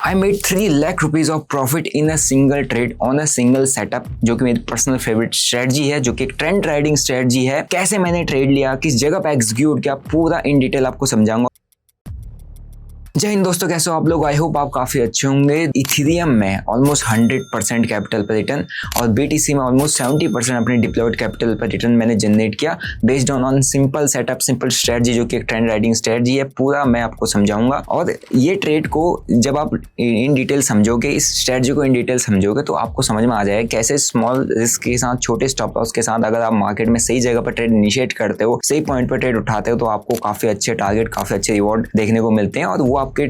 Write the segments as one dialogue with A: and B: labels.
A: I made 3 lakh rupees of profit in a single trade on a single setup, जो कि मेरी personal favourite strategy है, जो कि एक ट्रेंड राइडिंग स्ट्रेटजी है। कैसे मैंने ट्रेड लिया, किस जगह पे एग्जीक्यूट किया, पूरा इन डिटेल आपको समझाऊंगा। जय हिंद दोस्तों, कैसे हो आप लोग? आई होप आप काफी अच्छे होंगे। इथेरियम में ऑलमोस्ट 100% कैपिटल पर रिटर्न और बीटीसी में ऑलमोस्ट 70% अपने डिप्लॉयड कैपिटल पर रिटर्न मैंने जनरेट किया based on simple setup, simple strategy, जो कि एक ट्रेंड राइडिंग स्ट्रेटजी है। पूरा मैं आपको समझाऊंगा और ये ट्रेड को जब आप इन डिटेल समझोगे, इस स्ट्रेटजी को इन डिटेल समझोगे, तो आपको समझ में आ जाएगा कैसे स्मॉल रिस्क के साथ, छोटे स्टॉप लॉस के साथ, अगर आप मार्केट में सही जगह पर ट्रेड इनिशिएट करते हो, सही पॉइंट पर ट्रेड उठाते हो, तो आपको काफी अच्छे टारगेट, काफी अच्छे रिवॉर्ड देखने को मिलते हैं। और वो आपके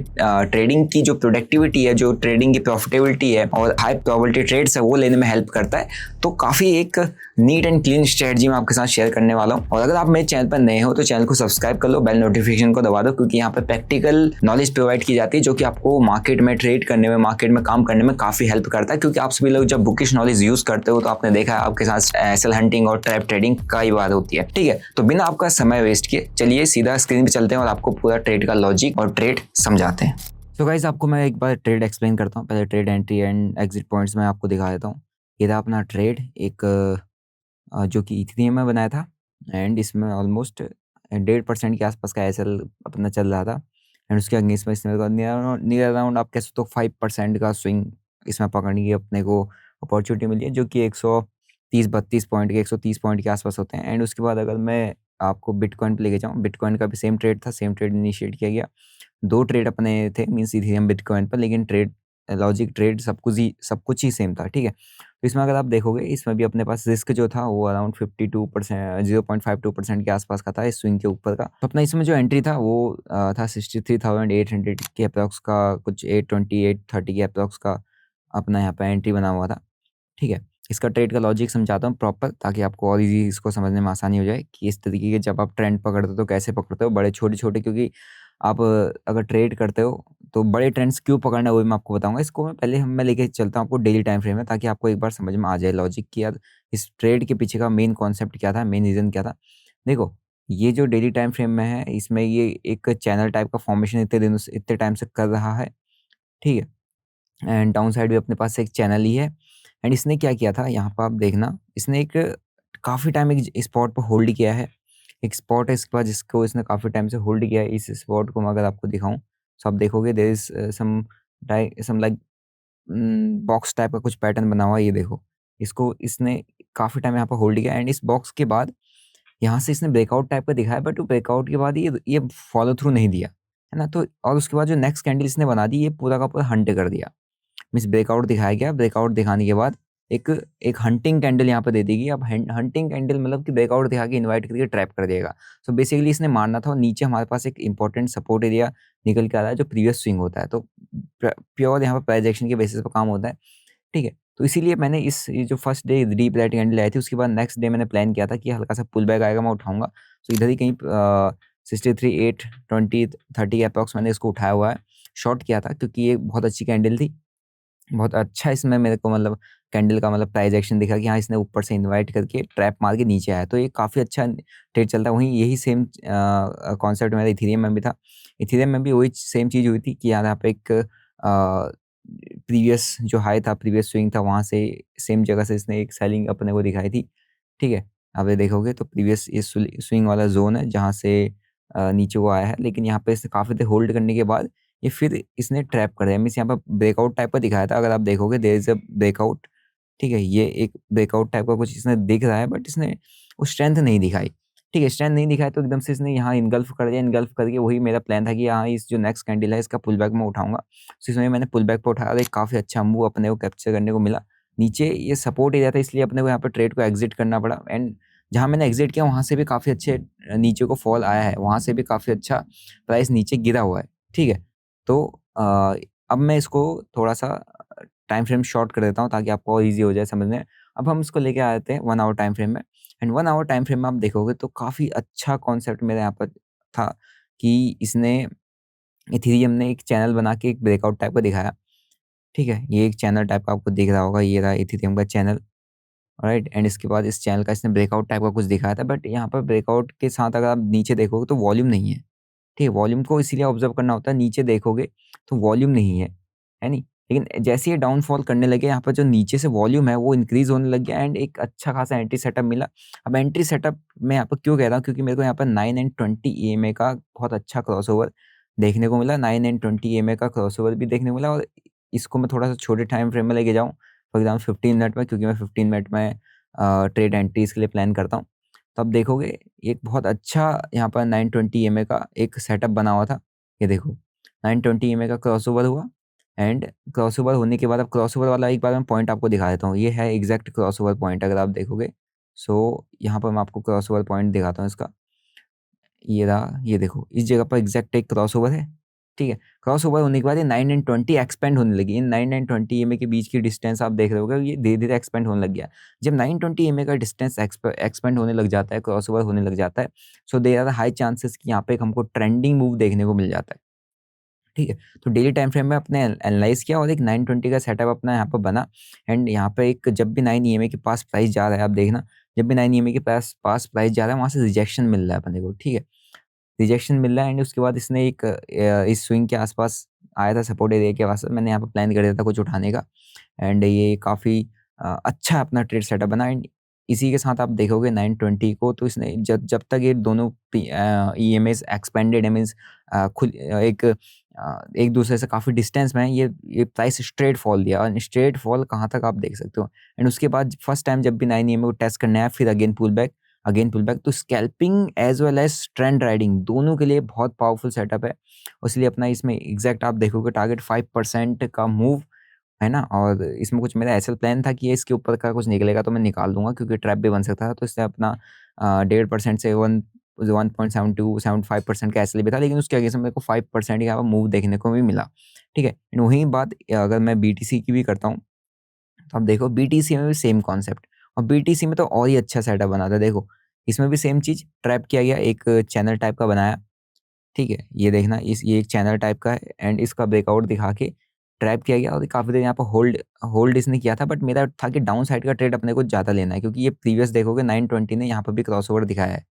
A: ट्रेडिंग की जो प्रोडक्टिविटी है, जो ट्रेडिंग की प्रॉफिटेबिलिटी है और हाई प्रोबेबिलिटी ट्रेड्स है, वो लेने में हेल्प करता है। तो काफी एक नीट एंड क्लीन स्ट्रेटजी मैं आपके साथ शेयर करने वाला हूं। और अगर आप मेरे चैनल पर नए हो तो चैनल को सब्सक्राइब कर लो, बेल नोटिफिकेशन को दबा दो, क्योंकि यहाँ पर प्रैक्टिकल नॉलेज प्रोवाइड की जाती है, जो कि आपको मार्केट में ट्रेड करने में, मार्केट में काम करने में काफी हेल्प करता है। क्योंकि आप सभी लोग जब बुकिश नॉलेज यूज करते हो तो आपने देखा है आपके साथ एसएल हंटिंग और ट्रैप ट्रेडिंग कई बार होती है। ठीक है, तो बिना आपका समय वेस्ट किए चलिए सीधा स्क्रीन पे चलते हैं और आपको पूरा ट्रेड का लॉजिक और ट्रेड समझाते हैं। तो गाइस, आपको मैं एक बार ट्रेड एक्सप्लेन करता हूँ। पहले trade entry and exit points मैं आपको दिखा देता हूँ। ये था अपना ट्रेड, एक जो कि इथेरियम में बनाया था एंड इसमें ऑलमोस्ट 1.5% के आसपास का एसएल अपना चल रहा था एंड उसके अगेंस्ट में इसमें नियर अराउंड आप कह सकते हो 5% का स्विंग इसमें पकड़ने की अपने को अपॉर्चुनिटी मिली है, जो कि 130-32 पॉइंट के, 130 पॉइंट के आसपास होते हैं। एंड उसके बाद अगर मैं आपको बिटकॉइन पे लेके जाऊँ, बिटकॉइन का भी सेम ट्रेड था, सेम ट्रेड इनिशिएट किया गया। 2 ट्रेड अपने थे, मीन्स इथेरियम बिटकॉइन पर, लेकिन ट्रेड लॉजिक, ट्रेड सब कुछ ही सेम था। ठीक है, तो इसमें अगर आप देखोगे, इसमें भी अपने पास रिस्क जो था वो अराउंड 52%, 0.52% के आसपास का था इस स्विंग के ऊपर का। तो अपना इसमें जो एंट्री था वो था 63,800 के अप्रॉक्स का, कुछ 820 830 के अप्रॉक्स का अपना यहाँ पे एंट्री बना हुआ था। ठीक है, इसका ट्रेड का लॉजिक समझाता हूँ प्रॉपर, ताकि आपको और इजी इसको समझने में आसानी हो जाए कि इस तरीके के जब आप ट्रेंड पकड़ते हो तो कैसे पकड़ते हो, बड़े छोटे छोटे। क्योंकि आप अगर ट्रेड करते हो तो बड़े ट्रेंड्स क्यों पकड़ना है वो भी मैं आपको बताऊंगा। इसको मैं लेके चलता हूँ आपको डेली टाइम फ्रेम में, ताकि आपको एक बार समझ में आ जाए लॉजिक कि यार इस ट्रेड के पीछे का मेन कॉन्सेप्ट क्या था, मेन रीजन क्या था। देखो, ये जो डेली टाइम फ्रेम में है, इसमें ये एक चैनल टाइप का फॉर्मेशन इतने दिनों से, इतने टाइम से कर रहा है। ठीक है, एंड डाउन साइड भी अपने पास एक चैनल ही है। एंड इसने क्या किया था, यहाँ पर आप देखना, इसने एक काफी टाइम एक स्पॉट पर होल्ड किया है। एक स्पॉट है इसके पास जिसको इसने काफी टाइम से होल्ड किया है। इस स्पॉट को मैं अगर आपको दिखाऊं तो आप देखोगे there is some like box type का कुछ पैटर्न बना हुआ है। ये देखो, इसको इसने काफी टाइम यहाँ पर होल्ड किया एंड इस बॉक्स के बाद यहाँ से इसने ब्रेकआउट टाइप का दिखाया, बट वो ब्रेकआउट के बाद ये फॉलो थ्रू नहीं दिया, है ना। तो और उसके बाद जो नेक्स्ट कैंडल इसने बना दी, ये पूरा का पूरा हंट कर दिया। मीन्स ब्रेकआउट दिखाया गया, ब्रेकआउट दिखाने के बाद एक एक हंटिंग कैंडल यहाँ पे दे देगी। अब हंटिंग कैंडल मतलब कि ब्रेकआउट दिखा के इनवाइट करके ट्रैप कर देगा। सो बेसिकली इसने मारना था और नीचे हमारे पास एक इंपॉर्टेंट सपोर्ट एरिया निकल के आ रहा है, जो प्रीवियस स्विंग होता है। तो प्योर यहाँ पर प्राइस एक्शन के बेसिस पर काम होता है। ठीक है, तो इसीलिए मैंने ये जो first day deep light candle आई थी, उसके बाद नेक्स्ट डे मैंने प्लान किया था कि हल्का सा पुल बैक आएगा, मैं उठाऊंगा। तो इधर ही कहीं 63,820-30 के अप्रॉक्स मैंने इसको उठाया हुआ है, शॉर्ट किया था, क्योंकि ये बहुत अच्छी कैंडल थी। बहुत अच्छा इसमें मेरे को मतलब कैंडल का मतलब प्राइस एक्शन दिखा कि हाँ, इसने ऊपर से इनवाइट करके ट्रैप मार के नीचे आया, तो ये काफ़ी अच्छा ट्रेड चलता है। वहीं यही सेम कॉन्सेप्ट मेरा इथेरियम में भी था। इथेरियम में भी वही सेम चीज़ हुई थी कि यहाँ पे एक प्रीवियस जो हाई था, प्रीवियस स्विंग था, वहाँ से सेम जगह से इसने एक सेलिंग अपने को दिखाई थी। ठीक है, आप ये देखोगे तो प्रीवियस ये स्विंग वाला जोन है जहाँ से नीचे वो आया है, लेकिन यहाँ पे इसने काफ़ी देर होल्ड करने के बाद ये फिर इसने ट्रैप कर दिया। मीन्स यहाँ पर ब्रेकआउट टाइप का दिखाया था, अगर आप देखोगे देयर इज अ ब्रेकआउट। ठीक है, ये एक ब्रेकआउट टाइप का कुछ इसने दिख रहा है, बट इसने वो स्ट्रेंथ नहीं दिखाई। ठीक है, स्ट्रेंथ नहीं दिखाई तो एकदम से इसने यहाँ इनगल्फ कर दिया। इनगल्फ करके वही मेरा प्लान था कि यहाँ इस जो नेक्स्ट कैंडल है इसका पुल बैक मैं उठाऊंगा। तो इसमें मैंने पुल बैक पे उठाया और एक काफ़ी अच्छा मूव अपने को कैप्चर करने को मिला। नीचे ये सपोर्ट एरिया था, इसलिए अपने को यहाँ पर ट्रेड को एग्जिट करना पड़ा। एंड जहाँ मैंने एग्जिट किया वहाँ से भी काफ़ी अच्छे नीचे को फॉल आया है, वहाँ से भी काफ़ी अच्छा प्राइस नीचे गिरा हुआ है। ठीक है, तो अब मैं इसको थोड़ा-सा टाइम फ्रेम शॉर्ट कर देता हूँ, ताकि आपको और ईज़ी हो जाए समझने। अब हम इसको लेके आ जाते हैं 1 आवर टाइम फ्रेम में। एंड 1 आवर टाइम फ्रेम में आप देखोगे तो काफ़ी अच्छा कॉन्सेप्ट मेरे यहाँ पर था कि इसने इथेरियम ने एक चैनल बना के एक ब्रेकआउट टाइप का दिखाया। ठीक है, ये एक चैनल टाइप का आपको दिख रहा होगा, ये रहा इथेरियम का चैनल, राइट। एंड इसके बाद इस चैनल का इसने ब्रेकआउट टाइप का कुछ दिखाया था, बट यहाँ पर ब्रेकआउट के साथ अगर आप नीचे देखोगे तो वॉल्यूम नहीं है। ठीक है, वॉल्यूम को इसीलिए ऑब्जर्व करना होता है, नीचे देखोगे तो वॉल्यूम नहीं है। है नहीं। लेकिन जैसे ये डाउनफॉल करने लगे, यहाँ पर जो नीचे से वॉल्यूम है वो इंक्रीज होने लग गया एंड एक अच्छा खासा एंट्री सेटअप मिला। अब एंट्री सेटअप मैं यहाँ पर क्यों कह रहा हूँ, क्योंकि मेरे को यहाँ पर 9 एंड 20 EMA का बहुत अच्छा क्रॉसओवर देखने को मिला। 9 एंड 20 EMA का क्रॉसओवर भी देखने को मिला, और इसको मैं थोड़ा सा छोटे टाइम फ्रेम में लेके जाऊँ, फॉर एग्जाम्पल 15 मिनट में, क्योंकि मैं 15 मिनट में ट्रेड एंट्रीज के लिए प्लान करता हूँ। तो अब देखोगे एक बहुत अच्छा यहाँ पर 920 EMA का एक सेटअप बना हुआ था। ये देखो 920 EMA का क्रॉसओवर हुआ, एंड क्रॉसओवर होने के बाद अब क्रॉसओवर वाला एक बार मैं पॉइंट आपको दिखा देता हूँ। ये है एग्जैक्ट क्रॉसओवर पॉइंट, अगर आप देखोगे। सो यहाँ पर मैं आपको क्रॉसओवर पॉइंट दिखाता हूँ इसका। ये रहा, ये देखो इस जगह पर एग्जैक्ट एक क्रॉसओवर है, ठीक है। क्रॉसओवर होने के बाद ये 9 एंड 20 एक्सपेंड होने लगी। इन 9 एंड 20 EMA के बीच की डिस्टेंस आप देख रहे होगे, ये धीरे धीरे एक्सपेंड होने लग गया। जब 920 EMA का डिस्टेंस एक्सपेंड होने लग जाता है, क्रॉसओवर होने लग जाता है, so there are high chances कि यहाँ पे एक हमको ट्रेंडिंग मूव देखने को मिल जाता है, ठीक है। तो डेली टाइम फ्रेम में अपने एनालाइज किया और एक 920 का सेटअप अपना यहाँ पर बना, एंड यहाँ पे एक जब भी 9 EMA के पास प्राइस जा रहा है, आप देखना जब भी 9 EMA के पास प्राइस जा रहा है, वहाँ से रिजेक्शन मिल रहा है अपने को, ठीक है। रिजेक्शन मिल रहा है, एंड उसके बाद इसने एक इस स्विंग के आसपास आया था, सपोर्ट एरिया के पास। मैंने यहाँ पे प्लान कर दिया था कुछ उठाने का, एंड ये काफ़ी अच्छा अपना ट्रेड सेटअप बना। एंड इसी के साथ आप देखोगे 920 को, तो इसने जब जब तक ये दोनों EMAs एक्सपेंडेड है, मीन्स खुद एक दूसरे से काफ़ी डिस्टेंस में है, ये प्राइस स्ट्रेट फॉल दिया, और स्ट्रेट फॉल कहाँ तक आप देख सकते हो। एंड उसके बाद फर्स्ट टाइम जब भी 9 EMA को टेस्ट करने आया, फिर अगेन पुल बैक। तो scalping as well as trend riding दोनों के लिए बहुत पावरफुल सेटअप है। इसलिए अपना इसमें एग्जैक्ट आप देखोगे टारगेट 5% का मूव है ना। और इसमें कुछ मेरा ऐसा प्लान था कि ये इसके ऊपर का कुछ निकलेगा तो मैं निकाल दूंगा, क्योंकि ट्रैप भी बन सकता था। तो इससे अपना 1.5% से 1.75% का ऐसे भी था, लेकिन उसके आगे से मेरे को 5% का मूव देखने को भी मिला, ठीक है। वही बात अगर मैं BTC की भी करता हूँ, तो आप देखो BTC में भी सेम कॉन्सेप्ट, और BTC में तो और ही अच्छा सेटअप बना था। देखो इसमें भी सेम चीज ट्रैप किया गया, एक चैनल टाइप का बनाया, ठीक है। ये देखना ये एक चैनल टाइप का है, एंड इसका ब्रेकआउट दिखा के ट्रैप किया गया, और काफी देर यहाँ पर होल्ड होल्ड इसने किया था। बट मेरा था कि डाउन साइड का ट्रेड अपने को ज्यादा लेना है, क्योंकि ये प्रीवियस देखोगे 920 ने यहाँ पर भी क्रॉसओवर दिखाया है।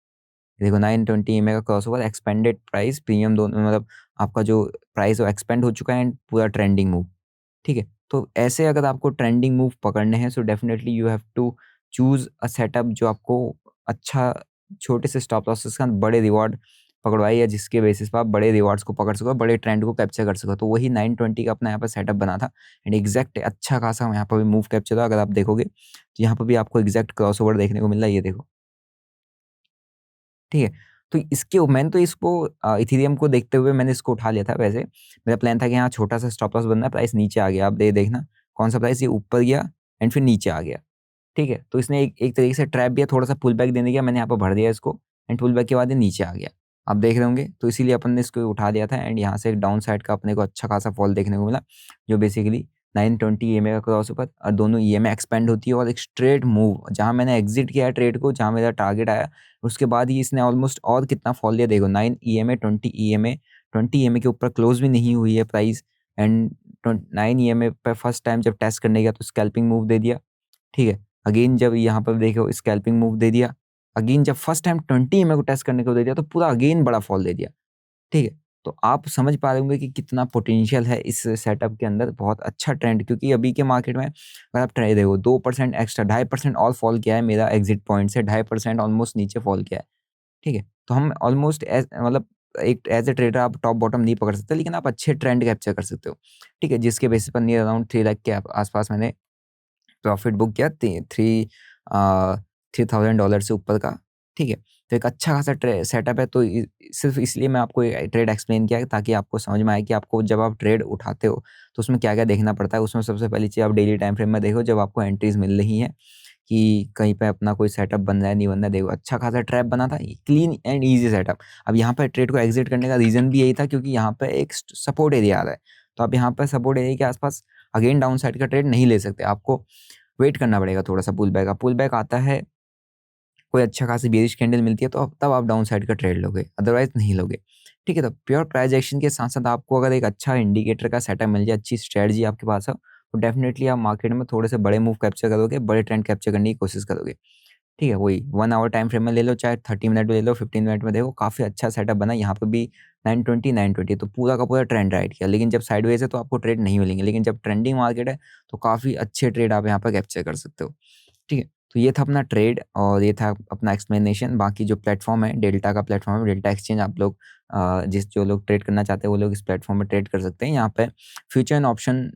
A: देखो 920 EMA का क्रॉसओवर, एक्सपेंडेड प्राइस, प्रीमियम दोनों, मतलब आपका जो प्राइस वो एक्सपेंड हो चुका है, एंड पूरा ट्रेंडिंग मूव, ठीक है। तो ऐसे अगर आपको ट्रेंडिंग मूव पकड़ने हैं, so definitely you have to choose a setup जो आपको अच्छा, छोटे से स्टॉप लॉसेस का बड़े रिवॉर्ड पकड़वाए, या जिसके बेसिस पर आप बड़े रिवॉर्ड्स को पकड़ सको, बड़े ट्रेंड को कैप्चर कर सको। तो वही 920 का अपना यहाँ पर सेटअप बना था, एंड एग्जैक्ट अच्छा खासा यहाँ पर भी मूव कैप्चर था। अगर आप देखोगे तो यहाँ पर भी आपको एग्जैक्ट क्रॉसओवर देखने को मिल रहा है, ये देखो, ठीक है। तो मैंने तो इसको इथेरियम को देखते हुए मैंने इसको उठा लिया था। वैसे मेरा प्लान था कि यहाँ छोटा सा स्टॉप लॉस बनना है, प्राइस नीचे आ गया, आप देखना कौन सा प्राइस, ये ऊपर गया एंड फिर नीचे आ गया, ठीक है। तो इसने एक तरीके से ट्रैप दिया, थोड़ा सा पुल बैक देने गया, मैंने यहाँ पर भर दिया इसको, एंड पुल बैक के बाद ये नीचे आ गया, आप देख रहे होंगे। तो इसीलिए अपन ने इसको उठा लिया था, एंड यहाँ से एक डाउन साइड का अपने को अच्छा खासा फॉल देखने को मिला, जो बेसिकली 920 EMA का क्रॉस ऊपर, और दोनों EMA एक्सपेंड होती है, और एक स्ट्रेट मूव जहाँ मैंने एग्जिट किया ट्रेड को, जहाँ मेरा टारगेट आया, उसके बाद ही इसने ऑलमोस्ट और कितना फॉल दिया देखो। 9 EMA 20 EMA के ऊपर क्लोज भी नहीं हुई है प्राइस, एंड 9 EMA पे फर्स्ट टाइम जब टेस्ट करने गया तो स्कैल्पिंग मूव दे दिया, ठीक है। अगेन जब यहाँ पर देखो स्कैल्पिंग मूव दे दिया, अगेन जब फर्स्ट टाइम 20 EMA को टेस्ट करने को दे दिया, तो पूरा अगेन बड़ा फॉल दे दिया, ठीक है। तो आप समझ पा रहे होंगे कि कितना पोटेंशियल है इस सेटअप के अंदर, बहुत अच्छा ट्रेंड। क्योंकि अभी के मार्केट में अगर आप ट्रेड देखो 2% एक्स्ट्रा, 2.5% और फॉल किया है मेरा एग्जिट पॉइंट से, 2.5% ऑलमोस्ट नीचे फॉल किया है, ठीक है। तो हम ऑलमोस्ट मतलब एक एज ए ट्रेडर आप टॉप बॉटम नहीं पकड़ सकते, लेकिन आप अच्छे ट्रेंड कैप्चर कर सकते हो, ठीक है। जिसके बेसिस पर नियर अराउंड 3 लाख के आसपास मैंने प्रॉफिट बुक किया, $3,000 से ऊपर का, ठीक है। तो एक अच्छा खासा सेटअप है। तो सिर्फ इसलिए मैं आपको ट्रेड एक्सप्लेन किया ताकि आपको समझ में आए कि आपको जब आप ट्रेड उठाते हो तो उसमें क्या क्या देखना पड़ता है। उसमें सबसे पहली चीज़ आप डेली टाइम फ्रेम में देखो, जब आपको एंट्रीज मिल रही हैं कि कहीं पे अपना कोई सेटअप बन रहा है नहीं बन रहा है। देखो अच्छा खासा ट्रैप बना था, क्लीन एंड ईजी सेटअप। अब यहाँ पर ट्रेड को एग्जिट करने का रीजन भी यही था, क्योंकि यहाँ पे एक सपोर्ट एरिया आ रहा है। तो आप यहाँ पर सपोर्ट एरिया के आसपास अगेन डाउन साइड का ट्रेड नहीं ले सकते, आपको वेट करना पड़ेगा थोड़ा सा। पुल बैक आता है, कोई अच्छा खासी बेरिश कैंडल मिलती है, तो तब आप डाउन साइड का ट्रेड लोगे, अदरवाइज नहीं लोगे, ठीक है। तो प्योर प्राइस एक्शन के साथ साथ आपको अगर एक अच्छा इंडिकेटर का सेटअप मिल जाए, अच्छी स्ट्रेटजी आपके पास हो, तो डेफिनेटली आप मार्केट में थोड़े से बड़े मूव कैप्चर करोगे, बड़े ट्रेंड कैप्चर करने की कोशिश करोगे, ठीक है। वही 1 आवर टाइम फ्रेम में ले लो, चाहे 30 मिनट में ले लो, 15 मिनट में देखो, काफ़ी अच्छा सेटअप बना। यहाँ पे भी 920 तो पूरा का पूरा ट्रेंड राइड किया, लेकिन जब साइडवेज है तो आपको ट्रेड नहीं मिलेंगे, लेकिन जब ट्रेंडिंग मार्केट है तो काफ़ी अच्छे ट्रेड आप यहाँ पर कैप्चर कर सकते हो। ठीक है, तो ये था अपना ट्रेड और ये था अपना एक्सप्लेनेशन। बाकी जो प्लेटफॉर्म है डेल्टा का प्लेटफॉर्म है, डेल्टा एक्सचेंज, आप लोग जो लोग ट्रेड करना चाहते हैं वो लोग इस प्लेटफॉर्म में ट्रेड कर सकते हैं। यहाँ पे फ्यूचर एंड ऑप्शन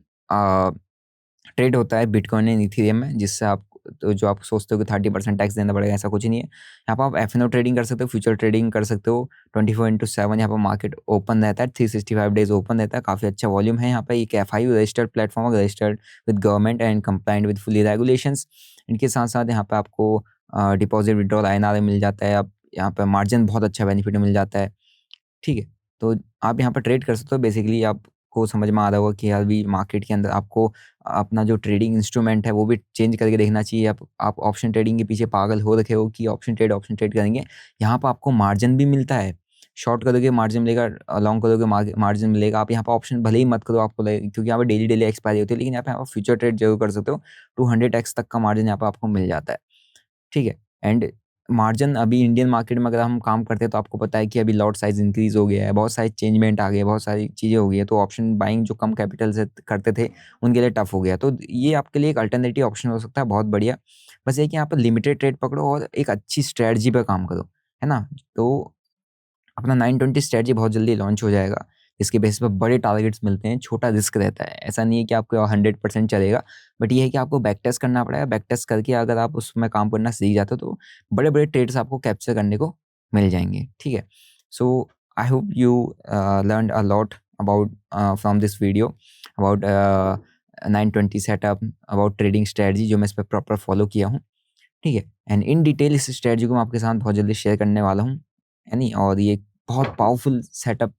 A: ट्रेड होता है बिटकॉइन एंड इथेरियम में, जिससे आप तो जो आप सोचते हो कि 30% टैक्स देना पड़ेगा, ऐसा कुछ नहीं है। यहाँ पर आप एफएनओ ट्रेडिंग कर सकते हो, फ्यूचर ट्रेडिंग कर सकते हो। 24/7 यहाँ पर मार्केट ओपन रहता है, 365 डेज ओपन रहता है, काफ़ी अच्छा वॉल्यूम है यहाँ पर। एक FIU registered platform, registered with government and compliant with fully regulations. इनके साथ साथ यहाँ पर आपको डिपॉजिट विड्रॉल INR मिल जाता है, अब यहाँ पर मार्जिन बहुत अच्छा बेनिफिट मिल जाता है। ठीक है, तो आप यहाँ पर ट्रेड कर सकते हो। बेसिकली आपको समझ में आ रहा होगा कि अभी मार्केट के अंदर आपको अपना जो ट्रेडिंग इंस्ट्रूमेंट है वो भी चेंज करके देखना चाहिए। आप ऑप्शन ट्रेडिंग के पीछे पागल हो रखे हो कि ऑप्शन ट्रेड करेंगे। यहाँ पर आपको मार्जिन भी मिलता है, शॉर्ट करोगे मार्जिन मिलेगा, लॉन्ग करोगे मार्जिन मिलेगा। आप यहाँ पर ऑप्शन भले ही मत करो, आपको लगे क्योंकि यहाँ पर डेली एक्सपायरी होती है, लेकिन यहाँ पे आप फ्यूचर ट्रेड जरूर कर सकते हो। 200x तक का मार्जिन यहाँ पर आपको मिल जाता है। ठीक है, एंड मार्जिन अभी इंडियन मार्केट में अगर हम काम करते हैं तो आपको पता है कि अभी लॉट साइज इंक्रीज हो गया है, बहुत सारी चेंजमेंट आ गई है, बहुत सारी चीज़ें हो गई है, तो ऑप्शन बाइंग जो कम कैपिटल से करते थे उनके लिए टफ हो गया। तो ये आपके लिए एक अल्टरनेटिव ऑप्शन हो सकता है, बहुत बढ़िया। बस ये कि यहाँ पर लिमिटेड ट्रेड पकड़ो और एक अच्छी स्ट्रेटजी पर काम करो, है ना। तो अपना 920 स्ट्रेटजी बहुत जल्दी लॉन्च हो जाएगा, इसके बेस पर बड़े टारगेट्स मिलते हैं, छोटा रिस्क रहता है। ऐसा नहीं है कि आपको 100% चलेगा, बट ये है कि आपको बैक टेस्ट करना पड़ेगा। बैक टेस्ट करके अगर आप उसमें काम करना सीख जाते हो तो बड़े बड़े ट्रेड्स आपको कैप्चर करने को मिल जाएंगे। ठीक है, so I hope you learned a lot about from this video about 920 setup, about trading strategy जो मैं इस पर प्रॉपर फॉलो किया हूँ। ठीक है, एंड इन डिटेल इस स्ट्रेटजी को मैं आपके साथ बहुत जल्दी शेयर करने वाला हूँ, है नहीं। और ये बहुत पावरफुल सेटअप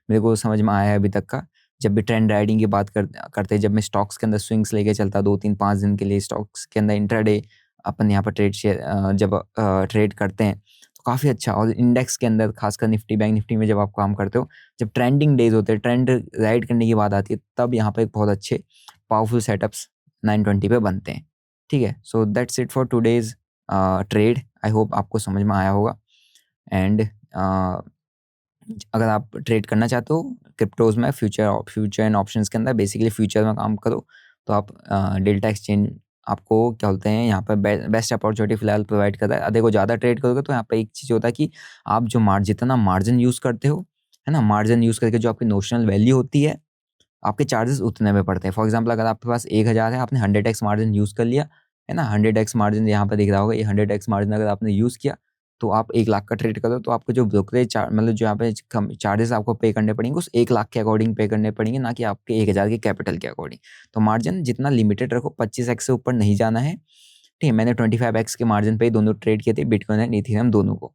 A: मेरे को समझ में आया है अभी तक का। जब भी ट्रेंड राइडिंग की बात करते हैं, जब मैं स्टॉक्स के अंदर स्विंग्स लेके चलता 2-3-5 दिन के लिए, स्टॉक्स के अंदर इंट्राडे अपन यहाँ पर जब ट्रेड करते हैं तो काफ़ी अच्छा। और इंडेक्स के अंदर खासकर निफ्टी, बैंक निफ्टी में जब आप काम करते हो, जब ट्रेंडिंग डेज होते हैं, ट्रेंड राइड करने की बात आती है, तब यहाँ पर एक बहुत अच्छे पावरफुल सेटअप्स 920 पे बनते हैं। ठीक है, so that's it for today's trade. I hope आपको समझ में आया होगा। एंड अगर आप ट्रेड करना चाहते हो क्रिप्टोज में, फ्यूचर एंड ऑप्शंस के अंदर, बेसिकली फ्यूचर में काम करो, तो आप डेल्टा एक्सचेंज आपको क्या बोलते हैं यहाँ पर बेस्ट अपॉर्चुनिटी फिलहाल प्रोवाइड कर रहा है। देखो ज़्यादा ट्रेड करोगे तो यहाँ पर एक चीज़ होता है कि आप जो जितना मार्जिन यूज़ करते हो, है ना, मार्जिन यूज़ करके जो आपकी नोशनल वैल्यू होती है, आपके चार्जेस उतने में पड़ते हैं। फॉर एग्जाम्पल अगर आपके पास 1000 है, आपने 100x मार्जिन यूज़ कर लिया, है ना, 100x मार्जिन यहाँ पर दिख रहा होगा, ये 100x मार्जिन अगर आपने यूज़ किया तो आप 1 लाख का ट्रेड करो, तो आपको जो ब्रोकरेज मतलब जो यहाँ पे चार्जेस आपको पे करने पड़ेंगे उस 1 लाख के अकॉर्डिंग पे करने पड़ेंगे, ना कि आपके 1000 के कैपिटल के अकॉर्डिंग। तो मार्जिन जितना लिमिटेड रखो, 25x से ऊपर नहीं जाना है। ठीक है, मैंने 25x के मार्जिन पे ही दोनों ट्रेड किए थे, बिटकॉइन एंड इथेरियम दोनों को।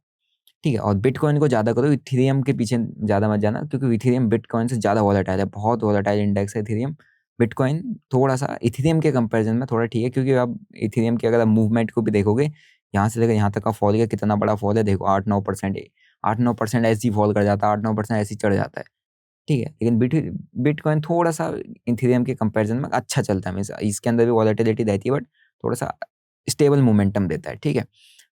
A: ठीक है, और बिटकॉइन को ज़्यादा करो, इथेरियम के पीछे ज़्यादा मत जाना, क्योंकि इथेरियम बिटकॉइन से ज़्यादा वॉलेटाइल है, बहुत वॉलेटाइल इंडेक्स है इथेरियम। बिटकॉइन थोड़ा सा इथेरियम के कंपैरिजन में थोड़ा ठीक है, क्योंकि आप इथेरियम के अगर आप मूवमेंट को भी देखोगे, यहाँ से लेकर यहाँ तक का फॉल है, कितना बड़ा फॉल है, देखो 8-9% ऐसे ही फॉल कर जाता है, 8-9% ऐसे ही चढ़ जाता है। ठीक है, लेकिन बिटकॉइन थोड़ा सा इथेरियम के कंपैरिजन में अच्छा चलता है, मींस इसके अंदर भी वॉलेटिलिटी रहती है, बट थोड़ा सा स्टेबल मोमेंटम देता है। ठीक है,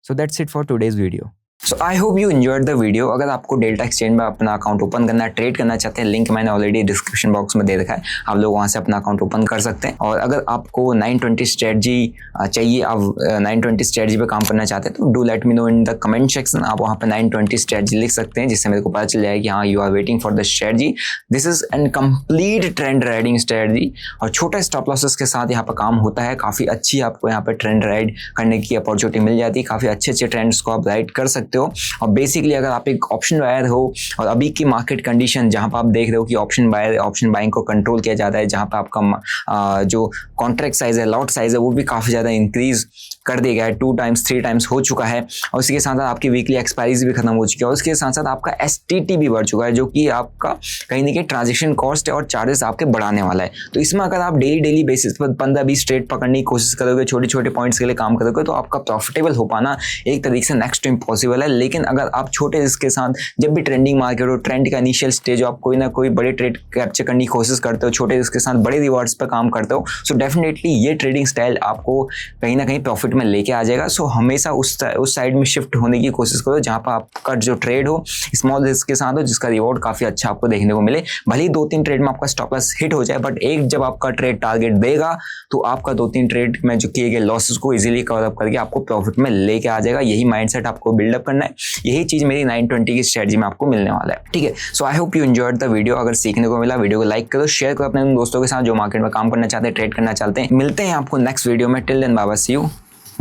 A: so that's it for today's video. So I hope you enjoyed the video. अगर आपको डेल्टा एक्सचेंज में अपना अकाउंट ओपन करना है, ट्रेड करना चाहते हैं, लिंक मैंने ऑलरेडी डिस्क्रिप्शन बॉक्स में दे रखा है, आप लोग वहां से अपना अकाउंट ओपन कर सकते हैं। और अगर आपको 920 स्ट्रेटजी चाहिए, आप 920 स्ट्रेटजी पे काम करना चाहते हैं, तो do let me know in the comment section. आप वहाँ पे 920 स्ट्रेटजी लिख सकते हैं, जिससे मेरे को पता चल जाएगा कि हाँ, you are waiting for the strategy. This is an complete trend riding strategy, और छोटे स्टॉप लॉसेस के साथ यहाँ पर काम होता है। काफ़ी अच्छी आपको यहाँ पर ट्रेंड राइड करने की अपॉर्चुनिटी मिल जाती है, काफ़ी अच्छे ट्रेंड्स को आप राइड कर सकते हो। और बेसिकली अगर आप एक ऑप्शन बायर हो, और अभी की मार्केट कंडीशन जहां पर आप देख रहे हो कि ऑप्शन बाइंग को कंट्रोल किया जाता है, जहां पर आपका जो कॉन्ट्रैक्ट साइज है, लॉट साइज है, वो भी काफ़ी ज़्यादा इंक्रीज कर दिया गया है, 2 टाइम्स 3 टाइम्स हो चुका है। और उसके साथ साथ आपकी वीकली एक्सपायरीज भी खत्म हो चुकी है, और उसके साथ साथ आपका STT भी बढ़ चुका है, जो कि आपका कहीं ना कहीं ट्रांजेक्शन कॉस्ट है और चार्जेस आपके बढ़ाने वाला है। तो इसमें अगर आप डेली बेसिस पर 15-20 ट्रेड पकड़ने की कोशिश करोगे, छोटे पॉइंट्स के लिए काम करोगे, तो आपका प्रॉफिटेबल हो पाना एक तरीके से नेक्स्ट टू इम्पॉसिबल वाला है। लेकिन अगर आप छोटे रिस्क के साथ जब भी ट्रेंडिंग मार्केट हो, ट्रेंड का इनिशियल स्टेज हो, आप कोई ना कोई बड़े ट्रेड कैप्चर करने की कोशिश करते हो, छोटे रिस्क के साथ बड़े रिवॉर्ड्स पर काम करते हो, सो डेफिनेटली ये ट्रेडिंग स्टाइल आपको कहीं ना कहीं प्रॉफिट में लेके आ जाएगा। सो हमेशा उस साइड में शिफ्ट होने की कोशिश करो जहां पर आपका जो ट्रेड हो स्मॉल रिस्क के साथ हो, जिसका रिवॉर्ड काफी अच्छा आपको देखने को मिले। भले ही 2-3 ट्रेड में आपका स्टॉप लॉस हिट हो जाए, बट एक जब आपका ट्रेड टारगेट देगा तो आपका 2-3 ट्रेड में जो किए गए लॉसेस को इजीली कवर अप करके आपको प्रॉफिट में लेके आ जाएगा। यही माइंडसेट आपको बिल्डअप करना है, यही चीज मेरी 920 की स्ट्रेटजी में आपको मिलने वाला है। ठीक है, so I hope you enjoyed the video. अगर सीखने को मिला, वीडियो को लाइक करो, शेयर करो अपने दोस्तों के साथ जो मार्केट में काम करना चाहते हैं, ट्रेड करना चाहते हैं। मिलते हैं आपको नेक्स्ट वीडियो में। Till then bye bye, see you,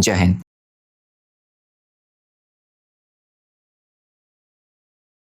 A: जय हिंद।